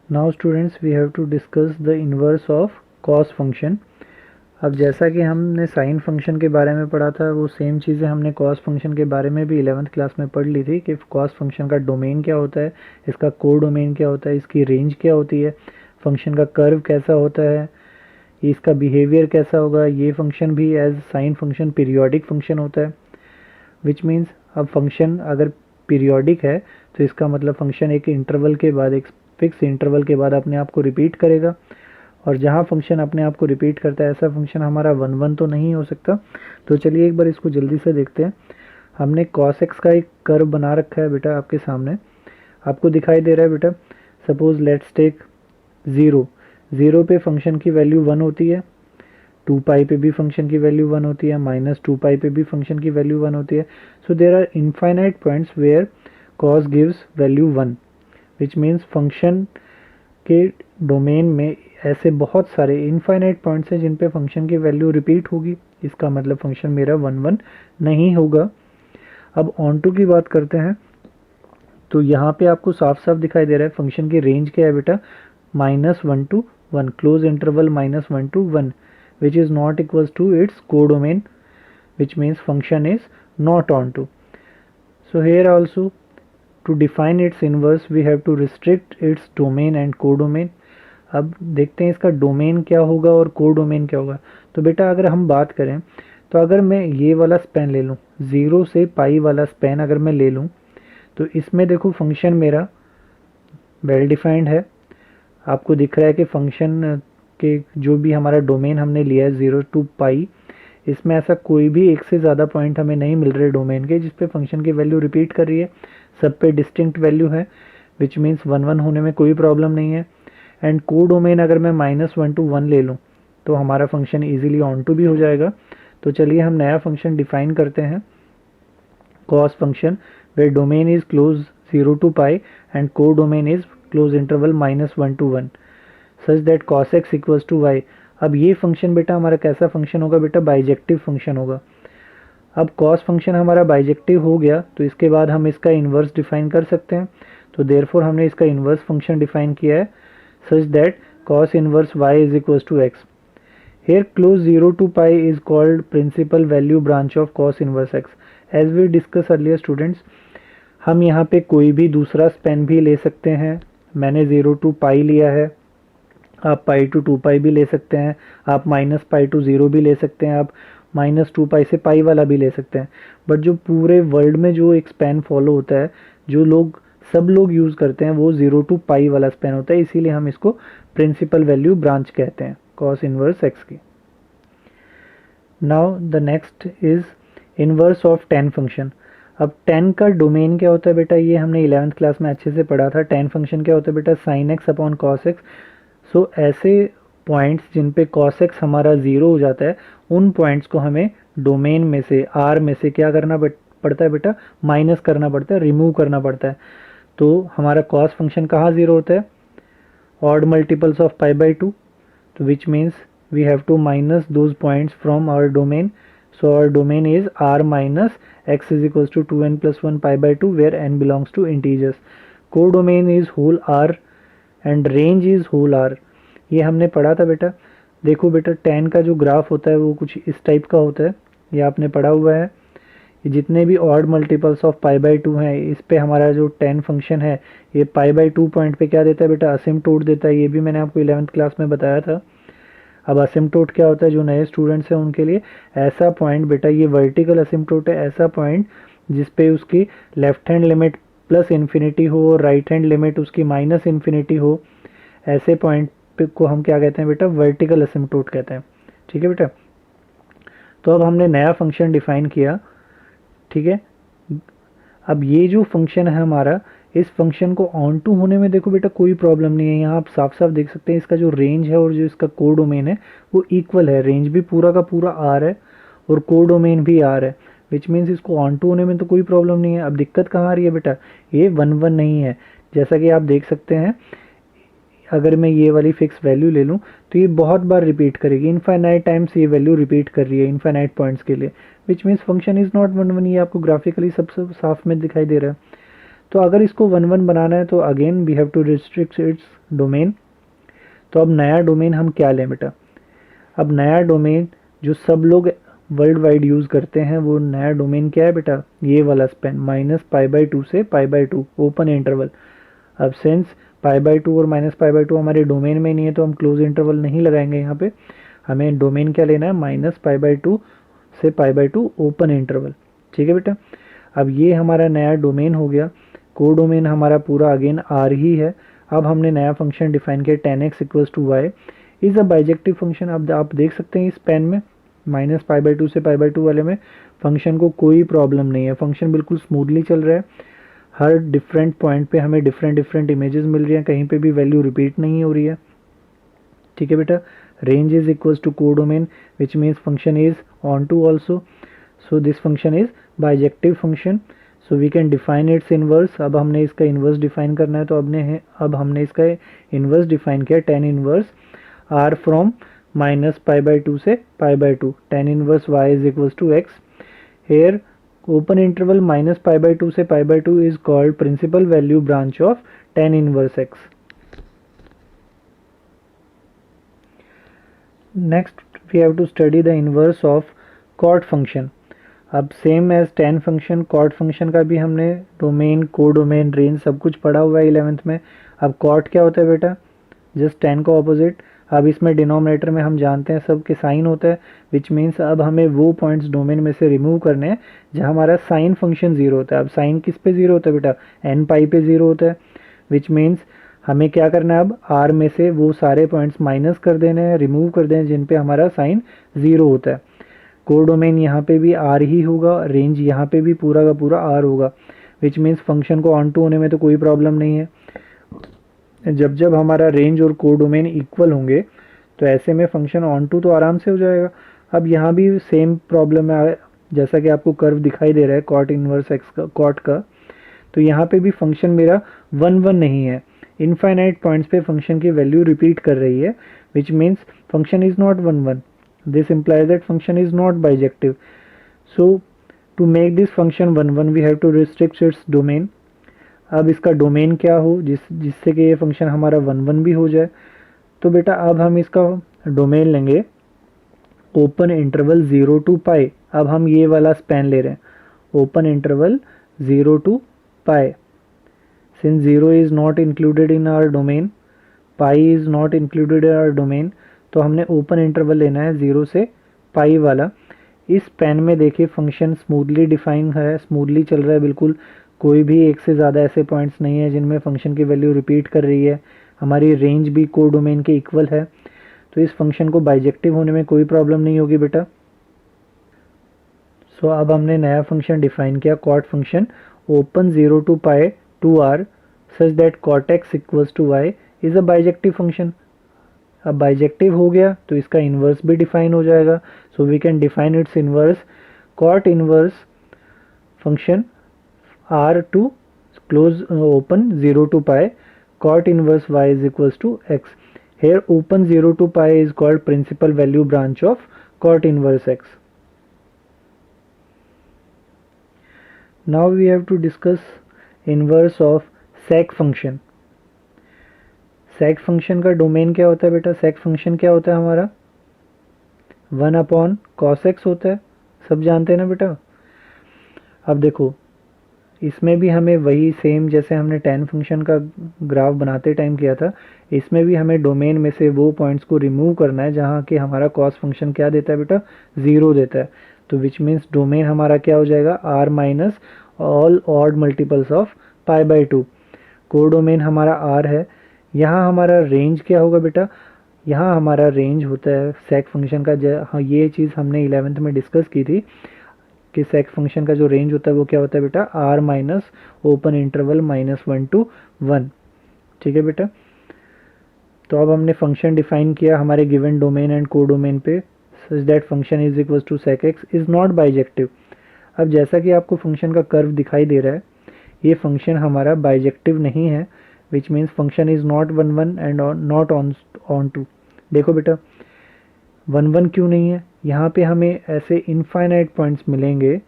Now students we have to discuss the inverse of cos function. अब जैसा कि हमने साइन फंक्शन के बारे में पढ़ा था, वो सेम चीज़ें हमने कॉस फंक्शन के बारे में भी 11th क्लास में पढ़ ली थी कि कॉस फंक्शन का डोमेन क्या होता है, इसका कोडोमेन क्या होता है, इसकी रेंज क्या होती है, फंक्शन का कर्व कैसा होता है, इसका बिहेवियर कैसा होगा। ये फंक्शन भी as sine function periodic function होता है, विच मीन्स अब फंक्शन अगर पीरियोडिक है तो इसका मतलब फंक्शन एक इंटरवल के बाद, एक फिक्स इंटरवल के बाद अपने आप को रिपीट करेगा। और जहाँ फंक्शन अपने आप को रिपीट करता है ऐसा फंक्शन हमारा 1 1 तो नहीं हो सकता। तो चलिए एक बार इसको जल्दी से देखते हैं। हमने cos x का एक कर्व बना रखा है बेटा आपके सामने, आपको दिखाई दे रहा है बेटा। सपोज लेट्स टेक 0 पे फंक्शन की वैल्यू 1 होती है, 2 पाई पे भी फंक्शन की वैल्यू 1 होती है, -2 पाई पे भी फंक्शन की वैल्यू 1 होती है। So there are infinite points where cos gives value 1, which means function के डोमेन में ऐसे बहुत सारे इनफाइनाइट पॉइंट्स हैं जिन पे फंक्शन की वैल्यू रिपीट होगी। इसका मतलब फंक्शन मेरा 1 1 नहीं होगा। अब ऑन टू की बात करते हैं, तो यहाँ पे आपको साफ साफ दिखाई दे रहा है फंक्शन की रेंज क्या है बेटा, -1 to 1, close interval -1 to 1, which is not equals to its codomain, which means function is not onto. So here also, to define its inverse we have to restrict its domain and codomain. अब देखते हैं इसका domain क्या होगा और codomain क्या होगा। तो बेटा अगर हम बात करें, तो अगर मैं ये वाला स्पैन ले लूँ, 0 से पाई वाला स्पैन अगर मैं ले लूँ, तो इसमें देखो फंक्शन मेरा वेल डिफाइंड है। आपको दिख रहा है कि फंक्शन के जो भी हमारा डोमेन हमने लिया है 0 to पाई, इसमें ऐसा कोई भी एक से ज़्यादा पॉइंट हमें नहीं मिल रहे डोमेन के जिस पे फंक्शन की वैल्यू रिपीट कर रही है। सब पे डिस्टिंक्ट वैल्यू है, विच मीन्स 1 1 होने में कोई प्रॉब्लम नहीं है। एंड कोडोमेन अगर मैं -1 to 1 ले लूँ तो हमारा फंक्शन इजीली ऑन टू भी हो जाएगा। तो चलिए हम नया फंक्शन डिफाइन करते हैं, cos function, where domain is close 0 to pi and codomain is close interval -1 to 1, such that cos x equals to y। अब ये फंक्शन बेटा हमारा कैसा फंक्शन होगा बेटा, बाइजेक्टिव फंक्शन होगा। अब cos फंक्शन हमारा बाइजेक्टिव हो गया तो इसके बाद हम इसका इन्वर्स डिफाइन कर सकते हैं। तो देयरफॉर हमने इसका इन्वर्स फंक्शन डिफाइन किया है, such that cos inverse y is equals to x. Here close 0 to pi is called principal value branch of cos inverse x. As we discussed earlier students, हम यहाँ पे कोई भी दूसरा स्पेन भी ले सकते हैं। मैंने 0 to पाई लिया है, आप पाई टू 2 पाई भी ले सकते हैं, आप -पाई टू 0 भी ले सकते हैं, आप -2 पाई से पाई वाला भी ले सकते हैं। बट जो पूरे वर्ल्ड में जो एक स्पेन फॉलो होता है, जो सब लोग यूज़ करते हैं, वो 0 to पाई वाला स्पेन होता है। इसीलिए हम इसको प्रिंसिपल वैल्यू ब्रांच कहते हैं cos इनवर्स x की। Now the next is inverse of tan function. अब tan का डोमेन क्या होता है बेटा, ये हमने 11th क्लास में अच्छे से पढ़ा था। tan फंक्शन क्या होता है बेटा, sin x upon cos x। सो ऐसे पॉइंट्स जिन पे cos x हमारा 0 हो जाता है, उन पॉइंट्स को हमें डोमेन में से, R में से क्या करना पड़ता है बेटा, माइनस करना पड़ता है, रिमूव करना पड़ता है। तो हमारा cos फंक्शन कहाँ 0 होता है, ऑड मल्टीपल्स ऑफ π/2, तो which means we have to minus those points from our domain. So our domain is r minus x is equals to 2n+1 π/2 where n belongs to integers. Codomain is whole r and range is whole r। ये हमने पढ़ा था बेटा। देखो बेटा tan का जो graph होता है वो कुछ इस टाइप का होता है, ये आपने पढ़ा हुआ है। ये जितने भी ऑड मल्टीपल्स ऑफ π/2 हैं, इस पे हमारा जो tan फंक्शन है ये π/2 पॉइंट पे क्या देता है बेटा, असिम्पटोट देता है। ये भी मैंने आपको 11th क्लास में बताया था। अब असिम्पटोट क्या होता है, जो नए स्टूडेंट्स हैं उनके लिए, ऐसा पॉइंट बेटा, ये वर्टिकल असिम्पटोट है, ऐसा पॉइंट जिस पे उसकी लेफ्ट हैंड लिमिट +∞ हो और राइट हैंड लिमिट उसकी -∞ हो, ऐसे पॉइंट को हम क्या कहते हैं बेटा, वर्टिकल असिम्पटोट कहते हैं। ठीक है बेटा। तो अब हमने नया फंक्शन डिफाइन किया, ठीक है। अब ये जो फंक्शन है हमारा, इस फंक्शन को ऑन टू होने में देखो बेटा कोई प्रॉब्लम नहीं है। यहाँ आप साफ साफ देख सकते हैं इसका जो रेंज है और जो इसका कोडोमेन है वो इक्वल है। रेंज भी पूरा का पूरा R है और कोडोमेन भी R है, विच मीन्स इसको ऑन टू होने में तो कोई प्रॉब्लम नहीं है। अब दिक्कत कहाँ आ रही है बेटा, ये 1 1 नहीं है। जैसा कि आप देख सकते हैं, अगर मैं ये वाली फिक्स वैल्यू ले लूँ तो ये बहुत बार रिपीट करेगी, इनफाइनाइट टाइम्स ये वैल्यू रिपीट कर रही है इनफाइनाइट पॉइंट्स के लिए, विच मीन्स फंक्शन इज नॉट 1 1। ये आपको ग्राफिकली सबसे साफ में दिखाई दे रहा है। तो अगर इसको 1 1 बनाना है तो again we have to restrict its domain. तो अब नया डोमेन हम क्या लें बेटा? अब नया डोमेन जो सब लोग वर्ल्ड वाइड यूज़ करते हैं वो नया डोमेन क्या है बेटा? ये वाला स्पेन -π/2 से π/2 ओपन इंटरवल। अब सिंस π/2 और -π/2 हमारे डोमेन में नहीं है तो हम क्लोज इंटरवल नहीं लगाएंगे यहाँ पे। हमें डोमेन क्या लेना है? -π/2 से π/2 ओपन इंटरवल। ठीक है बेटा। अब ये हमारा नया डोमेन हो गया। को डोमेन हमारा पूरा अगेन आर ही है। अब हमने नया फंक्शन डिफाइन किया tan x = y is a bijective function. अब आप देख सकते हैं इस पेन में -π/2 से π/2 वाले में फंक्शन को कोई प्रॉब्लम नहीं है, फंक्शन बिल्कुल स्मूथली चल रहा है। हर डिफरेंट पॉइंट पे हमें डिफरेंट इमेजेस मिल रही हैं, कहीं पे भी वैल्यू रिपीट नहीं हो रही है। ठीक है बेटा। Range is equals to codomain which means function is onto also. So this function is bijective function. So we can define its inverse. अब हमने इसका इनवर्स डिफाइन करना है तो अब हमने इसका इनवर्स डिफाइन किया tan इनवर्स r फ्रॉम -π/2 से π/2 tan inverse y is equals to x। Here open interval -π/2 से π/2 is called principal value branch of tan inverse x. Next we have to study the inverse of cot function. अब same as tan function cot function का भी हमने domain, को domain, range सब कुछ पढ़ा हुआ है 11th में। अब cot क्या होता है बेटा? जस्ट tan का ऑपोजिट। अब इसमें डिनोमिनेटर में हम जानते हैं सब के साइन होता है, विच मीन्स अब हमें वो पॉइंट्स डोमेन में से रिमूव करने हैं जहाँ हमारा साइन फंक्शन जीरो होता है। अब साइन किस पे जीरो होता है बेटा? n पाई पे जीरो होता है, विच मीन्स हमें क्या करना है? अब r में से वो सारे पॉइंट्स माइनस कर देने हैं, रिमूव कर दें जिन पे हमारा साइन जीरो होता है। को डोमेन यहाँ पे भी r ही होगा, रेंज यहाँ पे भी पूरा का पूरा r होगा, विच मीन्स फंक्शन को ऑन टू होने में तो कोई प्रॉब्लम नहीं है। जब जब हमारा रेंज और को डोमेन इक्वल होंगे तो ऐसे में फंक्शन ऑन टू तो आराम से हो जाएगा। अब यहाँ भी सेम प्रॉब्लम है, जैसा कि आपको कर्व दिखाई दे रहा है कॉट इनवर्स एक्स का, कॉट का। तो यहाँ पे भी फंक्शन मेरा 1 1 नहीं है, इनफाइनाइट पॉइंट्स पे फंक्शन की वैल्यू रिपीट कर रही है, which means function is not 1 1। This implies that function is not bijective. So to make this function 1 1 we have to restrict its domain. अब इसका डोमेन क्या हो जिससे कि ये फंक्शन हमारा 1 1 भी हो जाए। तो बेटा अब हम इसका डोमेन लेंगे ओपन इंटरवल 0 to π। अब हम ये वाला स्पैन ले रहे हैं, open interval 0 to π। Since 0 is not included in our domain, pi is not included in our domain, तो हमने ओपन इंटरवल लेना है 0 से π वाला। इस स्पैन में देखिए फंक्शन स्मूथली डिफाइन है, स्मूथली चल रहा है बिल्कुल, कोई भी एक से ज़्यादा ऐसे पॉइंट्स नहीं है जिनमें फंक्शन की वैल्यू रिपीट कर रही है। हमारी रेंज भी को डोमेन के इक्वल है, तो इस फंक्शन को बाइजेक्टिव होने में कोई प्रॉब्लम नहीं होगी बेटा। सो अब हमने नया फंक्शन डिफाइन किया cot function open 0 to π to r such that cot x equals to y is a bijective function. अब बाइजेक्टिव हो गया तो इसका इन्वर्स भी डिफाइन हो जाएगा। So we can define its inverse cot inverse function r to close open 0 to π cot inverse y is equals to x. Here open 0 to π is called principal value branch of cot inverse x. Now we have to discuss inverse of sec function. sec function का domain क्या होता है बेटा? sec function क्या होता है हमारा? 1/cos x होता है, सब जानते हैं ना बेटा। अब देखो इसमें भी हमें वही सेम जैसे हमने tan फंक्शन का ग्राफ बनाते टाइम किया था, इसमें भी हमें डोमेन में से वो पॉइंट्स को रिमूव करना है जहाँ कि हमारा cos फंक्शन क्या देता है बेटा? 0 देता है। तो विच मीन्स डोमेन हमारा क्या हो जाएगा? r minus all odd multiples of π/2। को डोमेन हमारा r है। यहाँ हमारा रेंज क्या होगा बेटा? यहाँ हमारा रेंज होता है सेक फंक्शन का, हाँ ये चीज़ हमने 11th में डिस्कस की थी कि सेक फंक्शन का जो रेंज होता है वो क्या होता है बेटा? r minus open interval -1 to 1। ठीक है बेटा। तो अब हमने फंक्शन डिफाइन किया हमारे given domain and codomain पे such that function is equals to sec x is not bijective. अब जैसा कि आपको फंक्शन का कर्व दिखाई दे रहा है, ये फंक्शन हमारा बाइजेक्टिव नहीं है, which means function is not 1 1 and not onto. देखो बेटा 1 1 क्यों नहीं है? यहाँ पे हमें ऐसे इनफाइनाइट पॉइंट्स मिलेंगे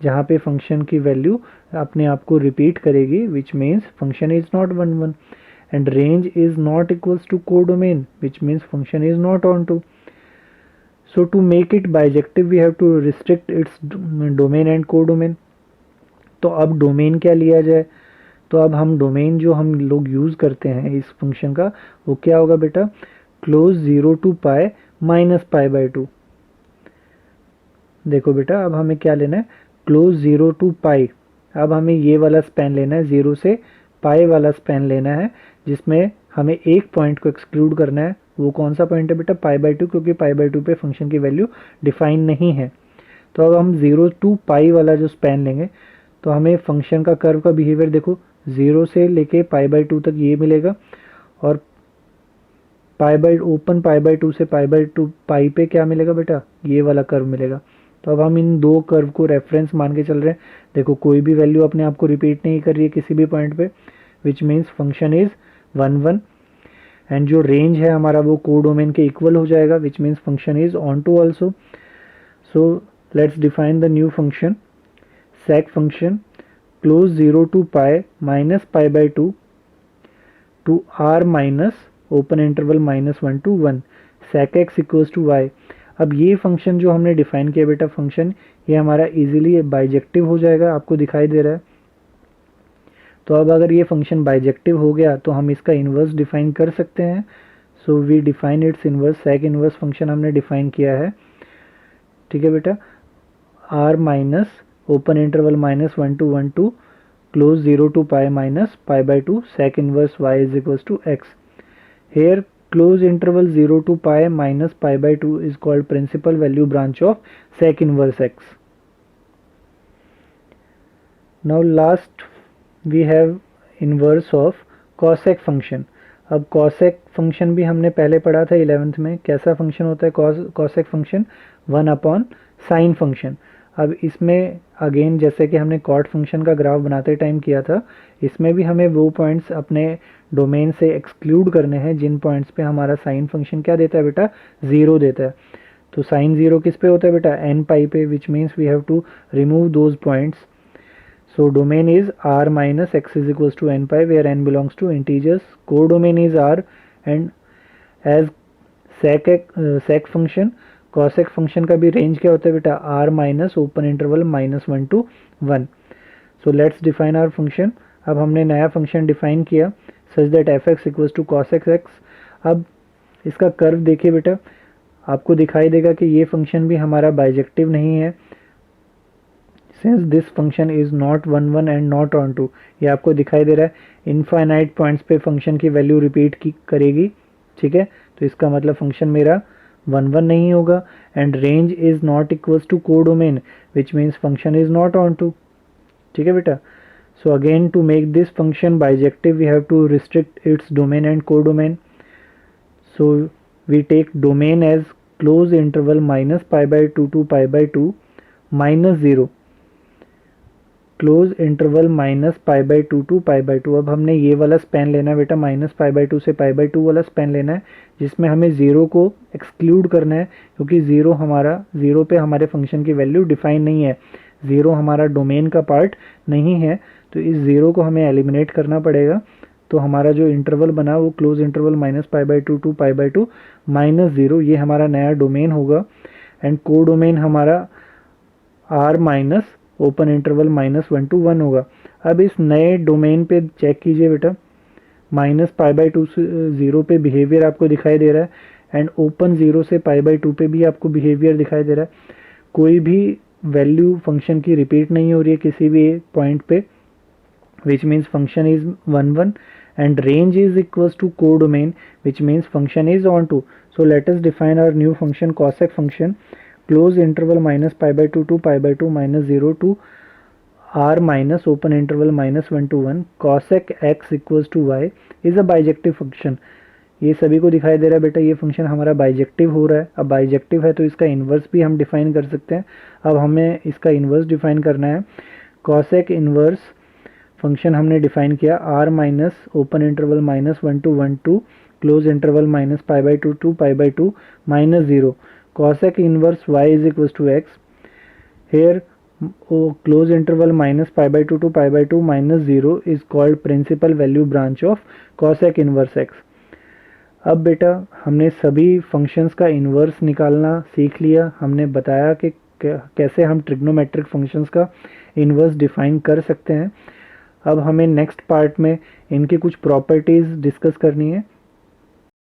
जहाँ पे फंक्शन की वैल्यू अपने आप को रिपीट करेगी, which means function is not 1 1, and range is not equals to codomain, which means function is not onto. So to make it bijective we have to restrict its domain and codomain. तो अब domain क्या लिया जाए, तो अब हम domain जो हम लोग यूज़ करते हैं इस फंक्शन का वो क्या होगा बेटा, close 0 to pi minus pi by 2. देखो बेटा अब हमें क्या लेना है, क्लोज 0 टू पाई. अब हमें ये वाला स्पैन लेना है, 0 से पाई वाला स्पैन लेना है, जिसमें हमें एक पॉइंट को एक्सक्लूड करना है. वो कौन सा पॉइंट है बेटा, पाई बाई 2, क्योंकि पाई बाई 2 पे फंक्शन की वैल्यू डिफाइन नहीं है. तो अब हम 0 टू पाई वाला जो स्पैन लेंगे तो हमें फंक्शन का कर्व का बिहेवियर देखो, 0 से लेके पाई बाई 2 तक ये मिलेगा, और ओपन पाई बाई 2 से पाई बाई 2 पाई पे क्या मिलेगा बेटा, ये वाला कर्व मिलेगा. तो अब हम इन दो कर्व को रेफरेंस मान के चल रहे हैं. देखो कोई भी वैल्यू अपने आप को रिपीट नहीं कर रही है किसी भी पॉइंट पे, which means function is 1 1, and जो रेंज है हमारा वो कोडोमेन के इक्वल हो जाएगा, which means function is onto also. So let's define the new function, sec function close 0 to pi minus pi by 2 to r minus open interval minus 1 to 1 sec x equals to y. अब ये function जो हमने define किया बेटा function, ये हमारा easily bijective हो जाएगा, आपको दिखाई दे रहा है. तो अब अगर ये फंक्शन बाइजेक्टिव हो गया तो हम इसका इन्वर्स डिफाइन कर सकते हैं. So we define its inverse, sec inverse function हमने डिफाइन किया है. ठीक है बेटा, r माइनस open interval minus 1 to 1 to close 0 to pi minus pi by 2 sec inverse y is equals to x. Here close interval 0 to pi minus pi by 2 is called principal value branch of sec inverse x. Now last we have inverse of cosec function. अब cosec function भी हमने पहले पढ़ा था 11th में. कैसा function होता है cosec function, 1 upon sine function. अब इसमें अगेन जैसे कि हमने कॉट फंक्शन का ग्राफ बनाते टाइम किया था, इसमें भी हमें वो पॉइंट्स अपने डोमेन से एक्सक्लूड करने हैं जिन पॉइंट्स पे हमारा साइन फंक्शन क्या देता है बेटा, 0 देता है. तो साइन 0 किस पे होता है बेटा, एन पाई पे, which means we have to remove those points. So domain is r minus x is equals to n pi where n belongs to integers. Codomain is r, and as sec function, cosec function का भी range क्या होता है बेटा, r minus open interval minus 1 to 1. So let's define our function. अब हमने नया function define किया such that f x equals to cos x x. अब इसका कर्व देखिए बेटा, आपको दिखाई देगा कि ये फंक्शन भी हमारा बाइजेक्टिव नहीं है, since this function is not 1 1 and not onto. ये आपको दिखाई दे रहा है, इनफाइनाइट पॉइंट्स पे फंक्शन की वैल्यू रिपीट करेगी. ठीक है, तो इसका मतलब फंक्शन मेरा 1 1 नहीं होगा, and range is not equals to codomain, which means function is not onto. ठीक है बेटा. So again to make this function bijective we have to restrict its domain and codomain. So we take domain as close interval minus pi by 2 to pi by 2 minus 0, close interval minus pi by 2 to pi by 2. अब हमने ये वाला span लेना है बेटा, minus pi by 2 से पाई by 2 वाला span लेना है, जिसमें हमें 0 को एक्सक्लूड करना है, क्योंकि 0 पे हमारे फंक्शन की वैल्यू डिफाइन नहीं है, 0 हमारा डोमेन का पार्ट नहीं है. तो इस 0 को हमें एलिमिनेट करना पड़ेगा. तो हमारा जो इंटरवल बना वो close interval minus pi by 2 to pi by 2 minus 0, ये हमारा नया डोमेन होगा. एंड को डोमेन हमारा r minus open interval minus 1 to 1 होगा. अब इस नए डोमेन पे चेक कीजिए बेटा, माइनस पाई बाई 2 से 0 पे बिहेवियर आपको दिखाई दे रहा है, एंड ओपन 0 से पाई बाई 2 पे भी आपको बिहेवियर दिखाई दे रहा है. कोई भी वैल्यू फंक्शन की रिपीट नहीं हो रही है किसी भी पॉइंट पे, which means function is 1 1, and range is equals to codomain, which means function is onto. So let us define our new function cosec function, close interval minus pi by 2 to pi by 2 minus 0 to r minus open interval minus 1 to 1 cosec x equals to y is a bijective function. ये सभी को दिखाई दे रहा है बेटा, ये function हमारा बाइजेक्टिव हो रहा है. अब बाइजेक्टिव है तो इसका इन्वर्स भी हम डिफाइन कर सकते हैं. अब हमें इसका इन्वर्स डिफाइन करना है. कॉसेक इन्वर्स फंक्शन हमने डिफाइन किया, r minus open interval minus 1 to 1 to close interval minus pi by 2 to pi by 2 minus 0. Cosec inverse y is equals to x. Here close interval -π/2 to π/2 -0 is called principal value branch of cosec inverse x। अब बेटा हमने सभी functions का inverse निकालना सीख लिया। हमने बताया कि कैसे हम ट्रिग्नोमेट्रिक फंक्शंस का इन्वर्स डिफाइन कर सकते हैं। अब हमें नेक्स्ट पार्ट में इनकी कुछ प्रॉपर्टीज़ डिस्कस करनी है।